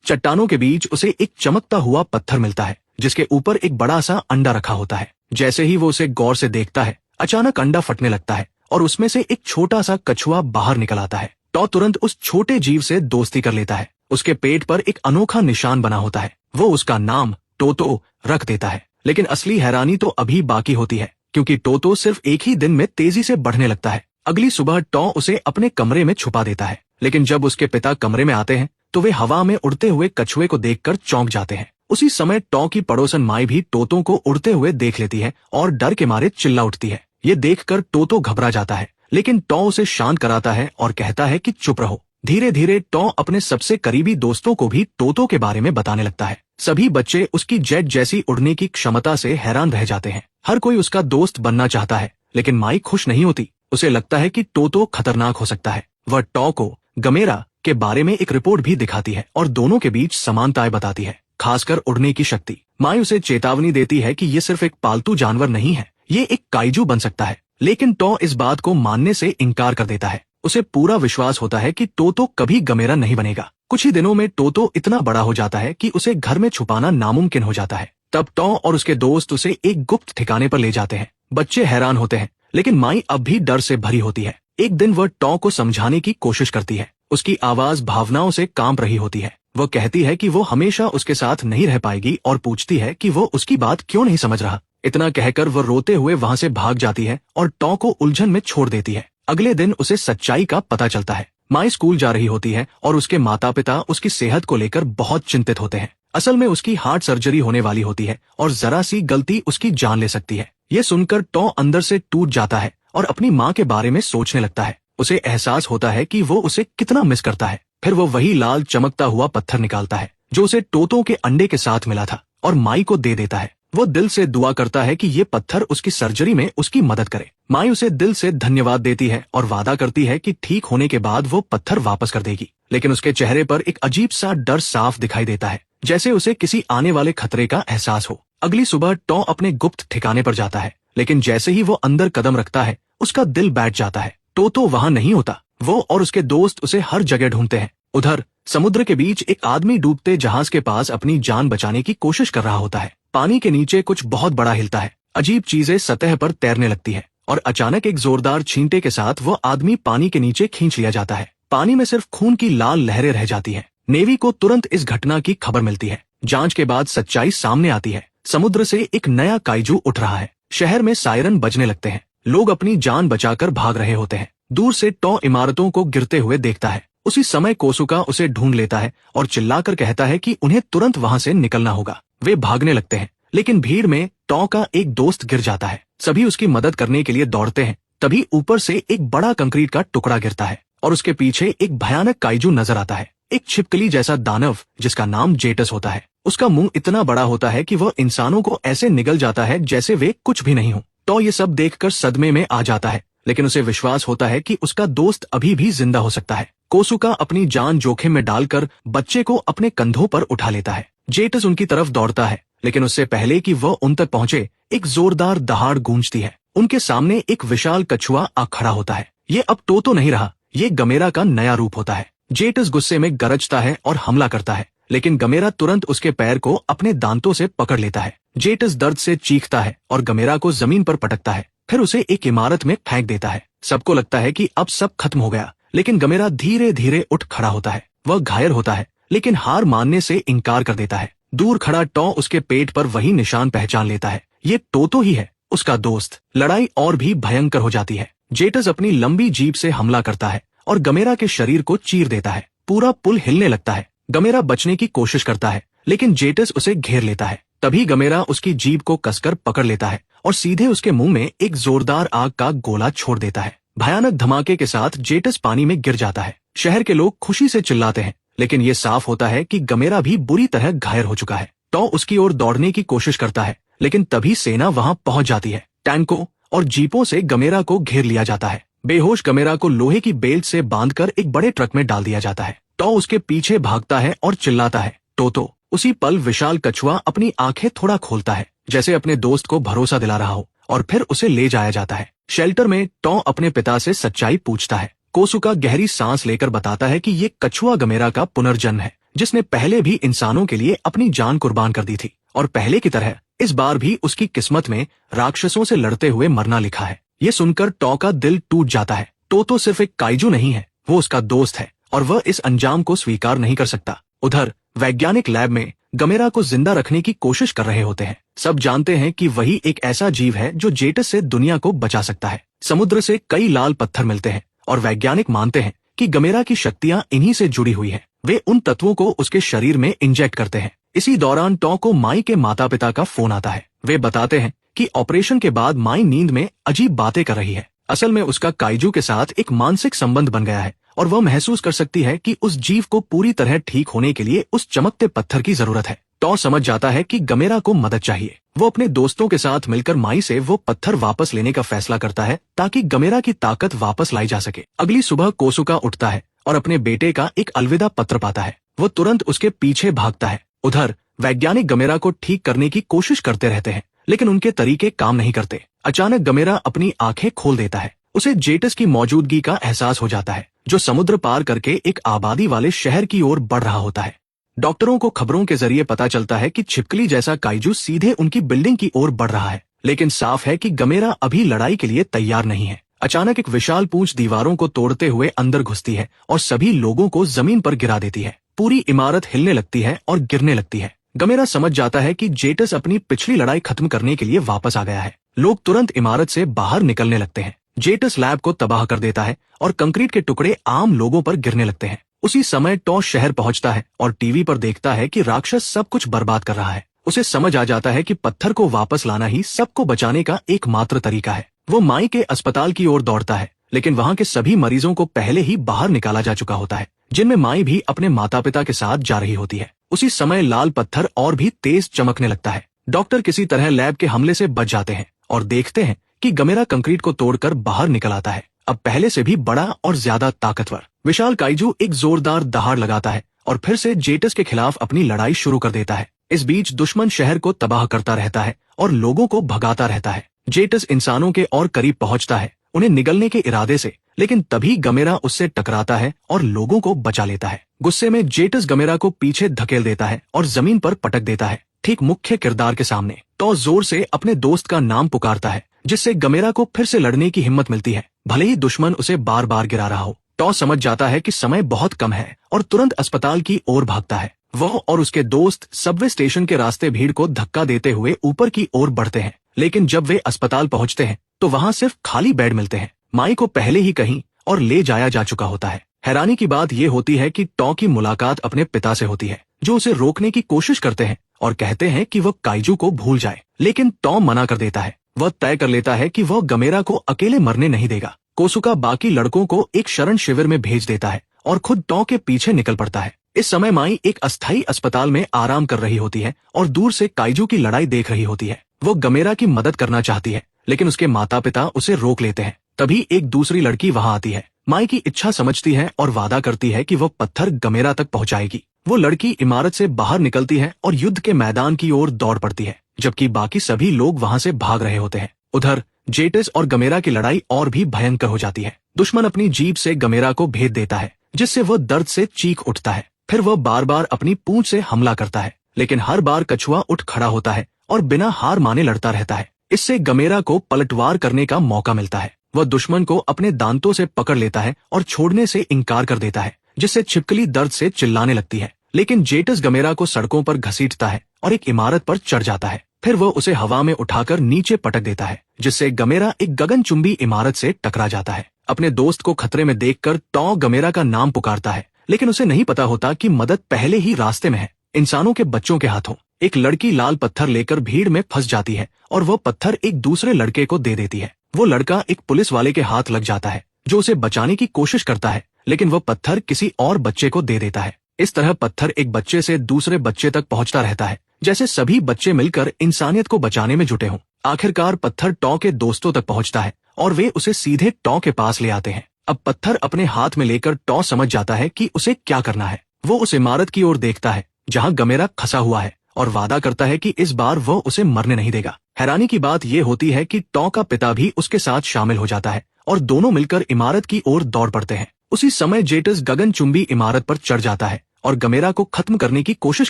चट्टानों के बीच उसे एक चमकता हुआ पत्थर मिलता है जिसके ऊपर एक बड़ा सा अंडा रखा होता है। जैसे ही वो उसे गौर से देखता है, अचानक अंडा फटने लगता है और उसमें से एक छोटा सा कछुआ बाहर निकल आता है। टॉ तुरंत उस छोटे जीव से दोस्ती कर लेता है। उसके पेट पर एक अनोखा निशान बना होता है। वो उसका नाम टोतो रख देता है। लेकिन असली हैरानी तो अभी बाकी होती है, क्योंकि टोतो सिर्फ एक ही दिन में तेजी से बढ़ने लगता है। अगली सुबह टॉ उसे अपने कमरे में छुपा देता है, लेकिन जब उसके पिता कमरे में आते हैं तो वे हवा में उड़ते हुए कछुए को देखकर चौंक जाते हैं। उसी समय टॉ की पड़ोसन माई भी टोतो को उड़ते हुए देख लेती है और डर के मारे चिल्ला उठती है। ये देखकर टोतो घबरा जाता है, लेकिन टॉ उसे शांत कराता है और कहता है कि चुप रहो। धीरे धीरे टॉ अपने सबसे करीबी दोस्तों को भी टोतो के बारे में बताने लगता है। सभी बच्चे उसकी जेट जैसी उड़ने की क्षमता से हैरान रह जाते हैं। हर कोई उसका दोस्त बनना चाहता है, लेकिन माई खुश नहीं होती। उसे लगता है कि टोतो खतरनाक हो सकता है। वह टॉ को गमेरा के बारे में एक रिपोर्ट भी दिखाती है और दोनों के बीच समानताएं बताती है, खासकर उड़ने की शक्ति। माई उसे चेतावनी देती है कि ये सिर्फ एक पालतू जानवर नहीं है, ये एक काइजू बन सकता है। लेकिन टॉ इस बात को मानने से इनकार कर देता है। उसे पूरा विश्वास होता है कि टोतो कभी गमेरा नहीं बनेगा। कुछ ही दिनों में टोतो इतना बड़ा हो जाता है कि उसे घर में छुपाना नामुमकिन हो जाता है। तब टॉ और उसके दोस्त उसे एक गुप्त ठिकाने पर ले जाते हैं। बच्चे हैरान होते हैं, लेकिन माई अब भी डर से भरी होती है। एक दिन वह टॉ को समझाने की कोशिश करती है। उसकी आवाज भावनाओं से कांप रही होती है। वो कहती है कि वो हमेशा उसके साथ नहीं रह पाएगी और पूछती है कि वो उसकी बात क्यों नहीं समझ रहा। इतना कहकर वो रोते हुए वहां से भाग जाती है और टॉ को उलझन में छोड़ देती है। अगले दिन उसे सच्चाई का पता चलता है। माई स्कूल जा रही होती है और उसके माता पिता उसकी सेहत को लेकर बहुत चिंतित होते हैं। असल में उसकी हार्ट सर्जरी होने वाली होती है और जरा सी गलती उसकी जान ले सकती है। ये सुनकर टॉ अंदर से टूट जाता है और अपनी माँ के बारे में सोचने लगता है। उसे एहसास होता है कि वो उसे कितना मिस करता है। फिर वो वही लाल चमकता हुआ पत्थर निकालता है जो उसे टोतो के अंडे के साथ मिला था और माई को दे देता है। वो दिल से दुआ करता है कि ये पत्थर उसकी सर्जरी में उसकी मदद करे। माई उसे दिल से धन्यवाद देती है और वादा करती है कि ठीक होने के बाद वो पत्थर वापस कर देगी। लेकिन उसके चेहरे पर एक अजीब सा डर साफ दिखाई देता है, जैसे उसे किसी आने वाले खतरे का एहसास हो। अगली सुबह टॉ अपने गुप्त ठिकाने पर जाता है, लेकिन जैसे ही वो अंदर कदम रखता है उसका दिल बैठ जाता है। टोतो वहां नहीं होता। वो और उसके दोस्त उसे हर जगह ढूंढते हैं। उधर समुद्र के बीच एक आदमी डूबते जहाज के पास अपनी जान बचाने की कोशिश कर रहा होता है। पानी के नीचे कुछ बहुत बड़ा हिलता है। अजीब चीजें सतह पर तैरने लगती है और अचानक एक जोरदार छींटे के साथ वो आदमी पानी के नीचे खींच लिया जाता है। पानी में सिर्फ खून की लाल लहरें रह जाती हैं। नेवी को तुरंत इस घटना की खबर मिलती है। जांच के बाद सच्चाई सामने आती है। समुद्र से एक नया काइजू उठ रहा है। शहर में सायरन बजने लगते हैं। लोग अपनी जान बचाकर भाग रहे होते हैं। दूर से टॉ इमारतों को गिरते हुए देखता है। उसी समय कोसुका उसे ढूंढ लेता है और चिल्लाकर कहता है कि उन्हें तुरंत वहां से निकलना होगा। वे भागने लगते हैं, लेकिन भीड़ में टॉ का एक दोस्त गिर जाता है। सभी उसकी मदद करने के लिए दौड़ते हैं। तभी ऊपर से एक बड़ा कंक्रीट का टुकड़ा गिरता है और उसके पीछे एक भयानक काइजू नजर आता है। एक छिपकली जैसा दानव जिसका नाम जेटस होता है। उसका मुंह इतना बड़ा होता है कि वह इंसानों को ऐसे निगल जाता है जैसे वे कुछ भी नहीं हो। टॉ ये सब देखकर सदमे में आ जाता है, लेकिन उसे विश्वास होता है कि उसका दोस्त अभी भी जिंदा हो सकता है। कोसुका अपनी जान जोखिम में डालकर बच्चे को अपने कंधों पर उठा लेता है। जेटस उनकी तरफ दौड़ता है, लेकिन उससे पहले कि वह उन तक पहुंचे एक जोरदार दहाड़ गूंजती है। उनके सामने एक विशाल कछुआ आ खड़ा होता है। ये अब टोतो नहीं रहा, ये गमेरा का नया रूप होता है। जेटस गुस्से में गरजता है और हमला करता है, लेकिन गमेरा तुरंत उसके पैर को अपने दांतों से पकड़ लेता है। जेटस दर्द से चीखता है और गमेरा को जमीन पर पटकता है, फिर उसे एक इमारत में फेंक देता है। सबको लगता है कि अब सब खत्म हो गया, लेकिन गमेरा धीरे धीरे उठ खड़ा होता है। वह घायल होता है, लेकिन हार मानने से इनकार कर देता है। दूर खड़ा टॉ उसके पेट पर वही निशान पहचान लेता है। ये टोतो ही है, उसका दोस्त। लड़ाई और भी भयंकर हो जाती है। जेटस अपनी लंबी जीप से हमला करता है और गमेरा के शरीर को चीर देता है। पूरा पुल हिलने लगता है। गमेरा बचने की कोशिश करता है, लेकिन जेटस उसे घेर लेता है। तभी गमेरा उसकी जीभ को कसकर पकड़ लेता है और सीधे उसके मुंह में एक जोरदार आग का गोला छोड़ देता है। भयानक धमाके के साथ जेटस पानी में गिर जाता है। शहर के लोग खुशी से चिल्लाते हैं, लेकिन ये साफ होता है कि गमेरा भी बुरी तरह घायल हो चुका है। टॉ उसकी ओर दौड़ने की कोशिश करता है, लेकिन तभी सेना वहां पहुंच जाती है। टैंकों और जीपों से गमेरा को घेर लिया जाता है। बेहोश गमेरा को लोहे की बेल्ट से बांधकर एक बड़े ट्रक में डाल दिया जाता है। टॉ उसके पीछे भागता है और चिल्लाता है, टोतो। उसी पल विशाल कछुआ अपनी आंखें थोड़ा खोलता है, जैसे अपने दोस्त को भरोसा दिला रहा हो, और फिर उसे ले जाया जाता है। शेल्टर में टॉ अपने पिता से सच्चाई पूछता है। कोसुका गहरी सांस लेकर बताता है कि ये कछुआ गमेरा का पुनर्जन्म है, जिसने पहले भी इंसानों के लिए अपनी जान कुर्बान कर दी थी और पहले की तरह इस बार भी उसकी किस्मत में राक्षसों से लड़ते हुए मरना लिखा है। ये सुनकर टॉ का दिल टूट जाता है। तो सिर्फ एक काइजू नहीं है, वो उसका दोस्त है और वह इस अंजाम को स्वीकार नहीं कर सकता। उधर वैज्ञानिक लैब में गमेरा को जिंदा रखने की कोशिश कर रहे होते हैं। सब जानते हैं कि वही एक ऐसा जीव है जो जेटस से दुनिया को बचा सकता है। समुद्र से कई लाल पत्थर मिलते हैं और वैज्ञानिक मानते हैं कि गमेरा की शक्तियां इन्हीं से जुड़ी हुई हैं। वे उन तत्वों को उसके शरीर में इंजेक्ट करते हैं। इसी दौरान टॉ को माई के माता पिता का फोन आता है। वे बताते हैं कि ऑपरेशन के बाद माई नींद में अजीब बातें कर रही है। असल में उसका काइजू के साथ एक मानसिक संबंध बन गया है और वह महसूस कर सकती है कि उस जीव को पूरी तरह ठीक होने के लिए उस चमकते पत्थर की जरूरत है। टॉ समझ जाता है कि गमेरा को मदद चाहिए। वो अपने दोस्तों के साथ मिलकर माई से वो पत्थर वापस लेने का फैसला करता है ताकि गमेरा की ताकत वापस लाई जा सके। अगली सुबह कोसुका उठता है और अपने बेटे का एक अलविदा पत्र पाता है। वो तुरंत उसके पीछे भागता है। उधर वैज्ञानिक गमेरा को ठीक करने की कोशिश करते रहते हैं, लेकिन उनके तरीके काम नहीं करते। अचानक गमेरा अपनी आंखें खोल देता है। उसे जेटस की मौजूदगी का एहसास हो जाता है, जो समुद्र पार करके एक आबादी वाले शहर की ओर बढ़ रहा होता है। डॉक्टरों को खबरों के जरिए पता चलता है कि छिपकली जैसा काइजू सीधे उनकी बिल्डिंग की ओर बढ़ रहा है, लेकिन साफ है कि गमेरा अभी लड़ाई के लिए तैयार नहीं है। अचानक एक विशाल पूंछ दीवारों को तोड़ते हुए अंदर घुसती है और सभी लोगों को जमीन पर गिरा देती है। पूरी इमारत हिलने लगती है और गिरने लगती है। गमेरा समझ जाता है कि जेटस अपनी पिछली लड़ाई खत्म करने के लिए वापस आ गया है। लोग तुरंत इमारत से बाहर निकलने लगते हैं। जेटस लैब को तबाह कर देता है और कंक्रीट के टुकड़े आम लोगों पर गिरने लगते हैं। उसी समय टॉ शहर पहुंचता है और टीवी पर देखता है कि राक्षस सब कुछ बर्बाद कर रहा है। उसे समझ आ जाता है कि पत्थर को वापस लाना ही सबको बचाने का एकमात्र तरीका है। वो माई के अस्पताल की ओर दौड़ता है, लेकिन वहां के सभी मरीजों को पहले ही बाहर निकाला जा चुका होता है, जिनमें माई भी अपने माता पिता के साथ जा रही होती है। उसी समय लाल पत्थर और भी तेज चमकने लगता है। डॉक्टर किसी तरह लैब के हमले से बच जाते हैं और देखते हैं कि गमेरा कंक्रीट को तोड़कर बाहर निकल आता है, अब पहले से भी बड़ा और ज्यादा ताकतवर। विशाल काइजू एक जोरदार दहाड़ लगाता है और फिर से जेटस के खिलाफ अपनी लड़ाई शुरू कर देता है। इस बीच दुश्मन शहर को तबाह करता रहता है और लोगों को भगाता रहता है। जेटस इंसानों के और करीब पहुंचता है, उन्हें निगलने के इरादे से, लेकिन तभी गमेरा उससे टकराता है और लोगों को बचा लेता है। गुस्से में जेटस गमेरा को पीछे धकेल देता है और जमीन पर पटक देता है, ठीक मुख्य किरदार के सामने। टॉ जोर से अपने दोस्त का नाम पुकारता है, जिससे गमेरा को फिर से लड़ने की हिम्मत मिलती है, भले ही दुश्मन उसे बार बार गिरा रहा हो। टॉ समझ जाता है कि समय बहुत कम है और तुरंत अस्पताल की ओर भागता है। वह और उसके दोस्त सबवे स्टेशन के रास्ते भीड़ को धक्का देते हुए ऊपर की ओर बढ़ते हैं, लेकिन जब वे अस्पताल पहुंचते हैं तो वहां सिर्फ खाली बेड मिलते हैं। माई को पहले ही कहीं और ले जाया जा चुका होता है। हैरानी की बात यह होती है कि टॉ की मुलाकात अपने पिता से होती है, जो उसे रोकने की कोशिश करते हैं और कहते हैं कि वह काइजू को भूल जाए, लेकिन टॉ मना कर देता है। वह तय कर लेता है कि वह गमेरा को अकेले मरने नहीं देगा। कोसुका बाकी लड़कों को एक शरण शिविर में भेज देता है और खुद टॉ के पीछे निकल पड़ता है। इस समय माई एक अस्थायी अस्पताल में आराम कर रही होती है और दूर से काइजू की लड़ाई देख रही होती है। वो गमेरा की मदद करना चाहती है, लेकिन उसके माता पिता उसे रोक लेते हैं। तभी एक दूसरी लड़की वहां आती है। माई की इच्छा समझती है और वादा करती है कि वह पत्थर गमेरा तक पहुंचाएगी। वो लड़की इमारत से बाहर निकलती है और युद्ध के मैदान की ओर दौड़ पड़ती है, जबकि बाकी सभी लोग वहां से भाग रहे होते हैं। उधर जेटस और गमेरा की लड़ाई और भी भयंकर हो जाती है। दुश्मन अपनी जीभ से गमेरा को भेद देता है, जिससे वह दर्द से चीख उठता है। फिर वह बार बार अपनी पूंछ से हमला करता है, लेकिन हर बार कछुआ उठ खड़ा होता है और बिना हार माने लड़ता रहता है। इससे गमेरा को पलटवार करने का मौका मिलता है। वह दुश्मन को अपने दांतों से पकड़ लेता है और छोड़ने से इनकार कर देता है, जिससे छिपकली दर्द से चिल्लाने लगती है। लेकिन जेटस गमेरा को सड़कों पर घसीटता है और एक इमारत पर चढ़ जाता है। फिर वह उसे हवा में उठाकर नीचे पटक देता है, जिससे गमेरा एक गगनचुंबी इमारत से टकरा जाता है। अपने दोस्त को खतरे में देखकर टॉ गमेरा का नाम पुकारता है, लेकिन उसे नहीं पता होता कि मदद पहले ही रास्ते में है, इंसानों के बच्चों के हाथों। एक लड़की लाल पत्थर लेकर भीड़ में फंस जाती है और वह पत्थर एक दूसरे लड़के को दे देती है। वो लड़का एक पुलिस वाले के हाथ लग जाता है, जो उसे बचाने की कोशिश करता है, लेकिन वह पत्थर किसी और बच्चे को दे देता है। इस तरह पत्थर एक बच्चे से दूसरे बच्चे तक पहुंचता रहता है, जैसे सभी बच्चे मिलकर इंसानियत को बचाने में जुटे हों। आखिरकार पत्थर टॉ के दोस्तों तक पहुंचता है और वे उसे सीधे टॉ के पास ले आते हैं। अब पत्थर अपने हाथ में लेकर टॉ समझ जाता है कि उसे क्या करना है। वो उस इमारत की ओर देखता है जहां गमेरा खसा हुआ है और वादा करता है कि इस बार वह उसे मरने नहीं देगा। हैरानी की बात यह होती है कि टॉ का पिता भी उसके साथ शामिल हो जाता है और दोनों मिलकर इमारत की ओर दौड़ पड़ते हैं। उसी समय जेटस गगनचुंबी इमारत पर चढ़ जाता है और गमेरा को खत्म करने की कोशिश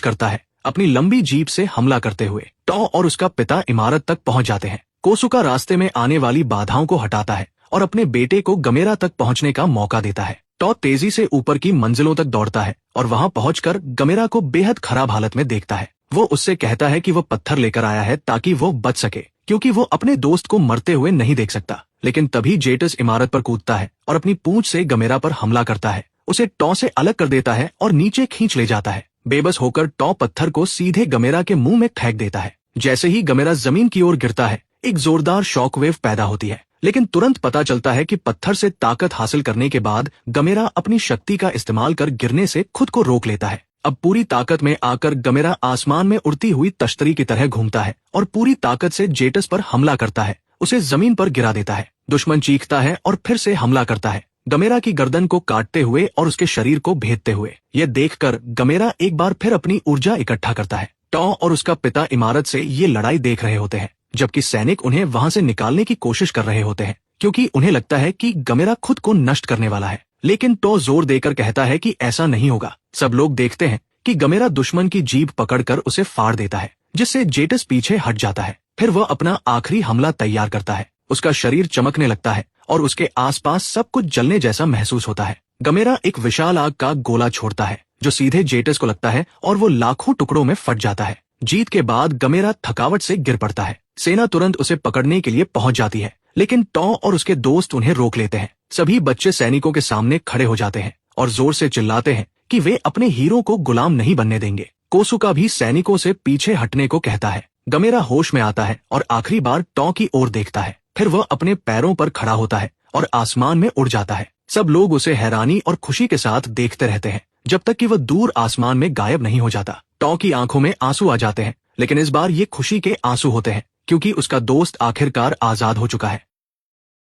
करता है अपनी लंबी जीप से हमला करते हुए। टॉ और उसका पिता इमारत तक पहुंच जाते हैं। कोसुका रास्ते में आने वाली बाधाओं को हटाता है और अपने बेटे को गमेरा तक पहुंचने का मौका देता है। टॉ तेजी से ऊपर की मंजिलों तक दौड़ता है और वहां पहुंचकर गमेरा को बेहद खराब हालत में देखता है। वो उससे कहता है कि वो पत्थर लेकर आया है ताकि वो बच सके, क्योंकि वो अपने दोस्त को मरते हुए नहीं देख सकता। लेकिन तभी जेटस इमारत पर कूदता है और अपनी पूंछ से गमेरा पर हमला करता है, उसे टॉ से अलग कर देता है और नीचे खींच ले जाता है। बेबस होकर टॉ पत्थर को सीधे गमेरा के मुंह में फेंक देता है। जैसे ही गमेरा जमीन की ओर गिरता है, एक जोरदार शॉकवेव पैदा होती है, लेकिन तुरंत पता चलता है कि पत्थर से ताकत हासिल करने के बाद गमेरा अपनी शक्ति का इस्तेमाल कर गिरने से खुद को रोक लेता है। अब पूरी ताकत में आकर गमेरा आसमान में उड़ती हुई तश्तरी की तरह घूमता है और पूरी ताकत से जेटस पर हमला करता है, उसे जमीन पर गिरा देता है। दुश्मन चीखता है और फिर से हमला करता है, गमेरा की गर्दन को काटते हुए और उसके शरीर को भेदते हुए। यह देखकर गमेरा एक बार फिर अपनी ऊर्जा इकट्ठा करता है। टॉ और उसका पिता इमारत से ये लड़ाई देख रहे होते हैं, जबकि सैनिक उन्हें वहां से निकालने की कोशिश कर रहे होते हैं, क्योंकि उन्हें लगता है कि गमेरा खुद को नष्ट करने वाला है। लेकिन टॉ जोर देकर कहता है कि ऐसा नहीं होगा। सब लोग देखते हैं कि गमेरा दुश्मन की जीभ पकड़कर उसे फाड़ देता है, जिससे जेटस पीछे हट जाता है। फिर वह अपना आखिरी हमला तैयार करता है। उसका शरीर चमकने लगता है और उसके आसपास सब कुछ जलने जैसा महसूस होता है। गमेरा एक विशाल आग का गोला छोड़ता है जो सीधे जेटस को लगता है और वो लाखों टुकड़ों में फट जाता है। जीत के बाद गमेरा थकावट से गिर पड़ता है। सेना तुरंत उसे पकड़ने के लिए पहुंच जाती है, लेकिन टॉ और उसके दोस्त उन्हें रोक लेते हैं। सभी बच्चे सैनिकों के सामने खड़े हो जाते हैं और जोर से चिल्लाते हैं कि वे अपने हीरो को गुलाम नहीं बनने देंगे। कोसुका भी सैनिकों से पीछे हटने को कहता है। गमेरा होश में आता है और आखिरी बार टॉ की ओर देखता है। फिर वह अपने पैरों पर खड़ा होता है और आसमान में उड़ जाता है। सब लोग उसे हैरानी और खुशी के साथ देखते रहते हैं जब तक कि वह दूर आसमान में गायब नहीं हो जाता। टॉ की आंखों में आंसू आ जाते हैं, लेकिन इस बार ये खुशी के आंसू होते हैं, क्योंकि उसका दोस्त आखिरकार आजाद हो चुका है।